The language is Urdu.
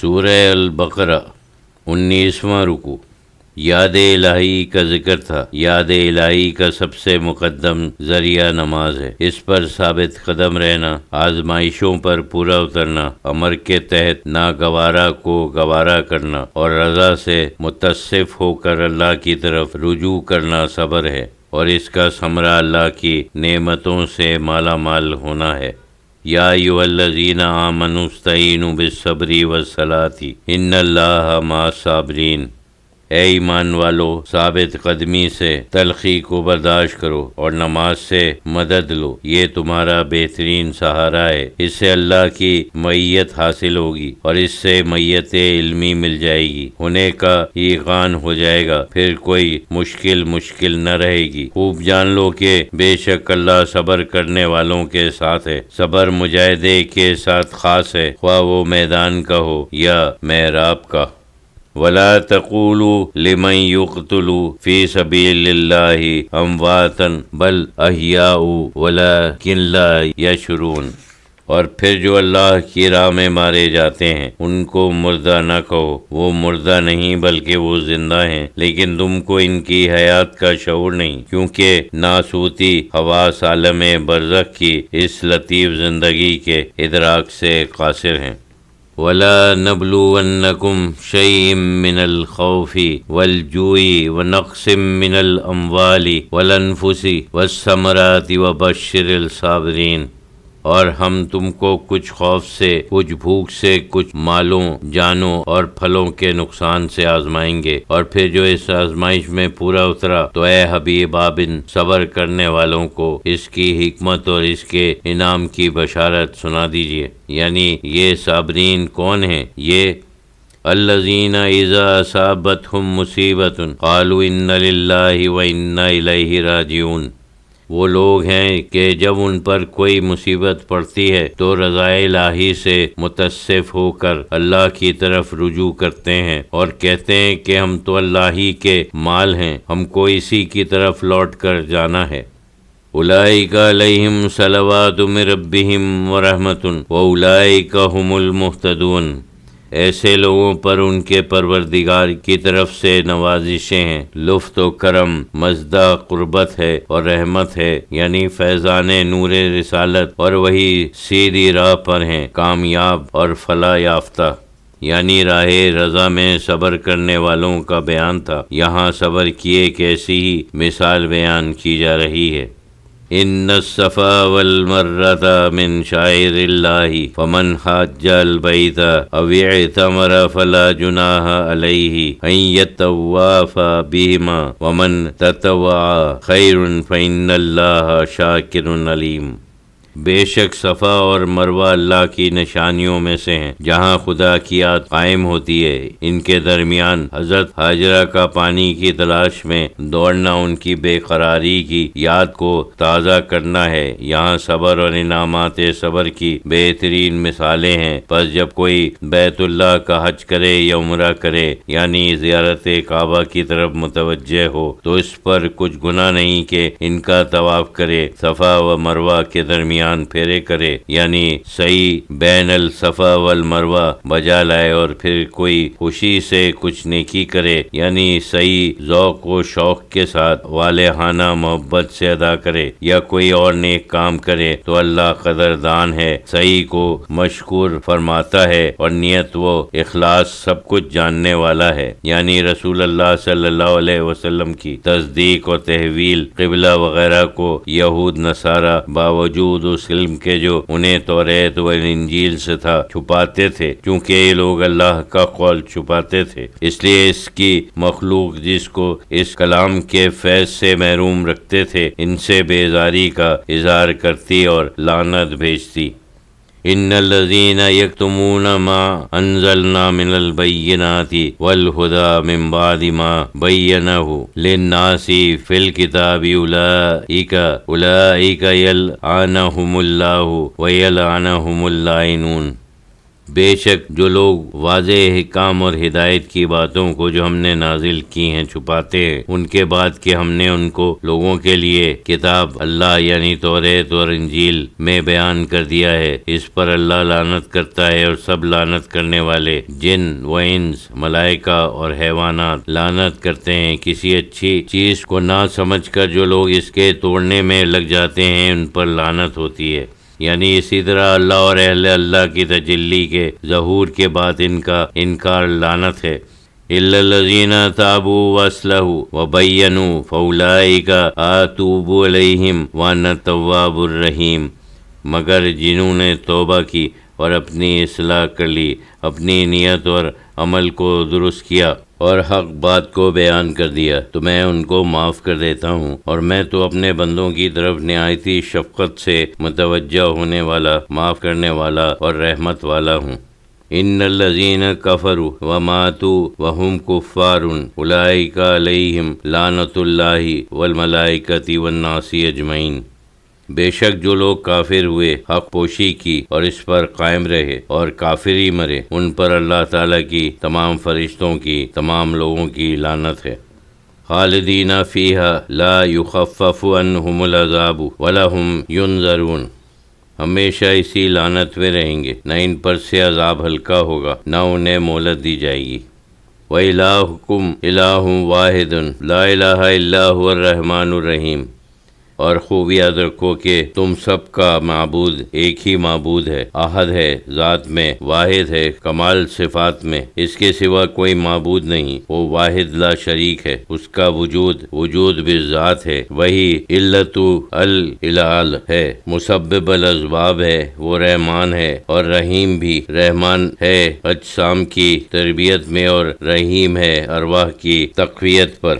سورہ البقرہ 19واں رکوع۔ یاد الہی کا ذکر تھا۔ یاد الہی کا سب سے مقدم ذریعہ نماز ہے۔ اس پر ثابت قدم رہنا، آزمائشوں پر پورا اترنا، امر کے تحت ناگوارا کو گوارا کرنا اور رضا سے متصف ہو کر اللہ کی طرف رجوع کرنا صبر ہے، اور اس کا ثمرہ اللہ کی نعمتوں سے مالا مال ہونا ہے۔ یا ایھا الذین آمنوا استعینوا بالصبر والصلاۃ ان اللہ مع الصابرین۔ اے ایمان والو، ثابت قدمی سے تلخی کو برداشت کرو اور نماز سے مدد لو، یہ تمہارا بہترین سہارا ہے۔ اس سے اللہ کی معیت حاصل ہوگی اور اس سے معیت علمی مل جائے گی، ہونے کا یقین ہو جائے گا، پھر کوئی مشکل نہ رہے گی۔ خوب جان لو کہ بے شک اللہ صبر کرنے والوں کے ساتھ ہے۔ صبر مجاہدے کے ساتھ خاص ہے، خواہ وہ میدان کا ہو یا محراب کا۔ وَلَا تَقُولُوا لِمَن يُقْتَلُ فِي سَبِيلِ اللَّهِ أَمْوَاتٌ بَلْ أَحْيَاءٌ وَلَٰكِن لَّا يَشْعُرُونَ۔ اور پھر جو اللہ کی راہ میں مارے جاتے ہیں ان کو مردہ نہ کہو، وہ مردہ نہیں بلکہ وہ زندہ ہیں، لیکن تم کو ان کی حیات کا شعور نہیں، کیونکہ ناسوتی حواس عالم برزخ کی اس لطیف زندگی کے ادراک سے قاصر ہیں۔ وَلَا نَبْلُوَنَّكُمْ شَيْءٍ مِّنَ الْخَوْفِ وَالْجُوعِ وَنَقْصٍ مِّنَ الْأَمْوَالِ وَالْأَنفُسِ وَالثَّمَرَاتِ وَبَشِّرِ الصَّابِرِينَ۔ اور ہم تم کو کچھ خوف سے، کچھ بھوک سے، کچھ مالوں، جانوں اور پھلوں کے نقصان سے آزمائیں گے، اور پھر جو اس آزمائش میں پورا اترا تو اے حبیب آبن صبر کرنے والوں کو اس کی حکمت اور اس کے انعام کی بشارت سنا دیجیے۔ یعنی یہ صابرین کون ہیں؟ یہ الذین اذا اصابتہم مصیبۃ قالوا انا للہ وانا الیہ راجعون۔ وہ لوگ ہیں کہ جب ان پر کوئی مصیبت پڑتی ہے تو رضا الہی سے متصف ہو کر اللہ کی طرف رجوع کرتے ہیں اور کہتے ہیں کہ ہم تو اللہ ہی کے مال ہیں، ہم کو اسی کی طرف لوٹ کر جانا ہے۔ اولئک علیہم صلوات من ربہم ورحمۃ واولئک ھم المہتدون۔ ایسے لوگوں پر ان کے پروردگار کی طرف سے نوازشیں ہیں، لطف و کرم، مزدہ قربت ہے اور رحمت ہے، یعنی فیضان نور رسالت، اور وہی سیدھی راہ پر ہیں، کامیاب اور فلاح یافتہ۔ یعنی راہ رضا میں صبر کرنے والوں کا بیان تھا، یہاں صبر کی ایک ایسی ہی مثال بیان کی جا رہی ہے۔ ان الصفا والمروۃ من شعائر اللہ فمن حج البیت او اعتمر فلا جناح علیہ ان یطوف بہما ومن تطوع خیر فإن اللہ شاکر علیم۔ بے شک صفا اور مروہ اللہ کی نشانیوں میں سے ہیں، جہاں خدا کی یاد قائم ہوتی ہے۔ ان کے درمیان حضرت ہاجرہ کا پانی کی تلاش میں دوڑنا ان کی بے قراری کی یاد کو تازہ کرنا ہے۔ یہاں صبر اور انعامات صبر کی بہترین مثالیں ہیں۔ پس جب کوئی بیت اللہ کا حج کرے یا عمرہ کرے، یعنی زیارت کعبہ کی طرف متوجہ ہو، تو اس پر کچھ گناہ نہیں کہ ان کا طواف کرے، صفا و مروہ کے درمیان پھیرے کرے، یعنی صحیح بین الصفا والمروہ بجا لائے، اور پھر کوئی خوشی سے کچھ نیکی کرے، یعنی صحیح ذوق و شوق کے ساتھ والہانہ محبت سے ادا کرے، یا کوئی اور نیک کام کرے تو اللہ قدردان ہے، صحیح کو مشکور فرماتا ہے، اور نیت و اخلاص سب کچھ جاننے والا ہے۔ یعنی رسول اللہ صلی اللہ علیہ وسلم کی تصدیق اور تحویل قبلہ وغیرہ کو یہود نصارہ باوجود اس علم کے جو انہیں توریت و انجیل سے تھا چھپاتے تھے، چونکہ یہ لوگ اللہ کا قول چھپاتے تھے، اس لیے اس کی مخلوق جس کو اس کلام کے فیض سے محروم رکھتے تھے ان سے بیزاری کا اظہار کرتی اور لعنت بھیجتی۔ ان الذین یکتمون ما انزلنا من البینات والہدی من بعد ما بینہ للناس فی الکتاب اولئک یلعنہم اللہ ویلعنہم اللاعنون۔ بے شک جو لوگ واضح احکام اور ہدایت کی باتوں کو جو ہم نے نازل کی ہیں چھپاتے ہیں، ان کے بعد کہ ہم نے ان کو لوگوں کے لیے کتاب اللہ یعنی توریت اور انجیل میں بیان کر دیا ہے، اس پر اللہ لعنت کرتا ہے اور سب لعنت کرنے والے جن و انس، ملائکہ اور حیوانات لعنت کرتے ہیں۔ کسی اچھی چیز کو نہ سمجھ کر جو لوگ اس کے توڑنے میں لگ جاتے ہیں ان پر لعنت ہوتی ہے۔ یعنی اسی طرح اللہ اور اہل اللہ کی تجلی کے ظہور کے بعد ان کا انکار لعنت ہے۔ الا الذین تابوا واصلحوا وبینوا فاولئک اتوب علیہم وانا التواب الرحیم، مگر جنہوں نے توبہ کی اور اپنی اصلاح کر لی، اپنی نیت اور عمل کو درست کیا اور حق بات کو بیان کر دیا تو میں ان کو معاف کر دیتا ہوں، اور میں تو اپنے بندوں کی طرف نہایتی شفقت سے متوجہ ہونے والا، معاف کرنے والا اور رحمت والا ہوں۔ ان الذین کفروا وماتوا وهم کفار اولئک علیہم لعنت اللہ والملائکۃ والناس اجمعین، بے شک جو لوگ کافر ہوئے، حق پوشی کی اور اس پر قائم رہے اور کافر ہی مرے، ان پر اللہ تعالیٰ کی، تمام فرشتوں کی، تمام لوگوں کی لعنت ہے۔ خالدین فیہا لا یخفف عنہم العذاب ولا ہم ینظرون، ہمیشہ اسی لعنت میں رہیں گے، نہ ان پر سے عذاب ہلکا ہوگا، نہ انہیں مہلت دی جائے گی۔ وَإِلَٰهُكُمْ إِلَٰهٌ وَاحِدٌ لَا إِلَٰهَ إِلَّا هُوَ الرَّحْمَٰنُ الرَّحِيمُ، اور خوب یاد رکھو کہ تم سب کا معبود ایک ہی معبود ہے، احد ہے ذات میں، واحد ہے کمال صفات میں، اس کے سوا کوئی معبود نہیں، وہ واحد لا شریک ہے، اس کا وجود بالذات ہے، وہی علت الالہ ہے، مسبب الاسباب ہے، وہ رحمان ہے اور رحیم بھی، رحمان ہے اجسام کی تربیت میں اور رحیم ہے ارواح کی تقویت پر۔